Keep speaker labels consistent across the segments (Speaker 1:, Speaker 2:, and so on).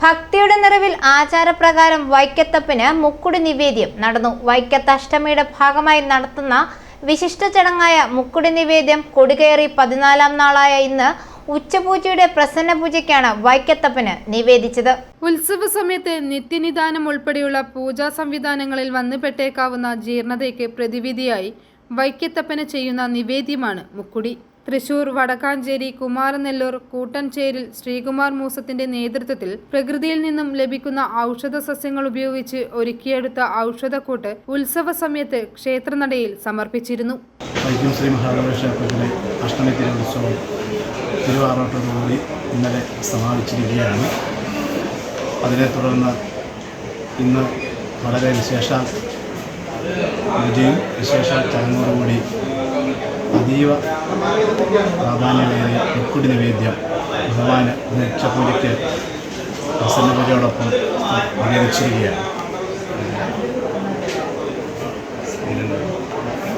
Speaker 1: ഭക്തിയുടെ നിറവിൽ ആചാരപ്രകാരം വൈക്കത്തപ്പന് മുക്കുടി നിവേദ്യം നടന്നു. വൈക്കത്ത് അഷ്ടമിയുടെ ഭാഗമായി നടത്തുന്ന വിശിഷ്ട ചടങ്ങായ മുക്കുടി നിവേദ്യം കൊടികയറി 14-ാം നാളായ ഇന്ന് ഉച്ചപൂജയുടെ പ്രസന്ന പൂജയ്ക്കാണ് വൈക്കത്തപ്പന് നിവേദിച്ചത്.
Speaker 2: ഉത്സവ സമയത്ത് നിത്യനിദാനം ഉൾപ്പെടെയുള്ള പൂജാ സംവിധാനങ്ങളിൽ വന്നുപെട്ടേക്കാവുന്ന ജീർണതയ്ക്ക് പ്രതിവിധിയായി വൈക്കത്തപ്പന് ചെയ്യുന്ന നിവേദ്യമാണ് മുക്കുടി. തൃശൂർ വടക്കാഞ്ചേരി കുമാരനെല്ലൂർ കൂട്ടൻചേരിൽ ശ്രീകുമാർ മൂസത്തിന്റെ നേതൃത്വത്തിൽ പ്രകൃതിയിൽ നിന്നും ലഭിക്കുന്ന ഔഷധ സസ്യങ്ങൾ ഉപയോഗിച്ച് ഒരുക്കിയെടുത്ത ഔഷധക്കൂട്ട് ഉത്സവ സമയത്ത് ക്ഷേത്രനടയിൽ സമർപ്പിച്ചിരുന്നു.
Speaker 3: വൈക്കം ശ്രീ മഹാദേവ ക്ഷേത്രത്തിലെ അഷ്ടമി തിരുവുത്സവം തിരുവാറോട്ടോടുകൂടി ഇന്നലെ സമാപിച്ചിരിക്കുകയാണ്. അതിനെ തുടർന്ന് ഇന്ന് വളരെ വിശേഷാൽ പൂജയും വിശേഷാൽ ചടങ്ങോടുകൂടി അതീവ പ്രാധാന്യമേറിയ മുക്കുടി നിവേദ്യം ഭഗവാന് ഉച്ചപൂജയ്ക്ക് പ്രസന്ന പൂജയോടൊപ്പം നിവേദിച്ചിരിക്കുകയാണ്.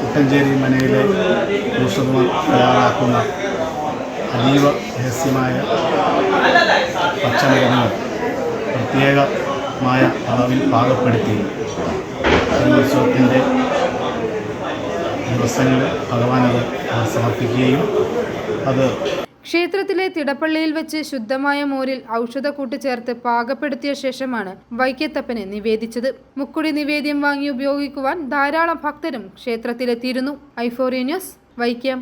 Speaker 3: കുട്ടഞ്ചേരി മനയിലെ ഔഷധമാർ തയ്യാറാക്കുന്ന അതീവ രഹസ്യമായ പച്ചമരുന്നുകൾ പ്രത്യേകമായ അളവിൽ പാകപ്പെടുത്തി ഉത്സവത്തിൻ്റെ ദിവസങ്ങളിൽ ഭഗവാനത് സമർപ്പിക്കുകയും അത്
Speaker 2: ക്ഷേത്രത്തിലെ തിടപ്പള്ളിയിൽ വെച്ച് ശുദ്ധമായ മോരിൽ ഔഷധക്കൂട്ട് ചേർത്ത് പാകപ്പെടുത്തിയ ശേഷമാണ് വൈക്കത്തപ്പന് നിവേദിച്ചത്. മുക്കുടി നിവേദ്യം വാങ്ങി ഉപയോഗിക്കുവാൻ ധാരാളം ഭക്തരും ക്ഷേത്രത്തിലെത്തിയിരുന്നു. i4 news, Vaikom.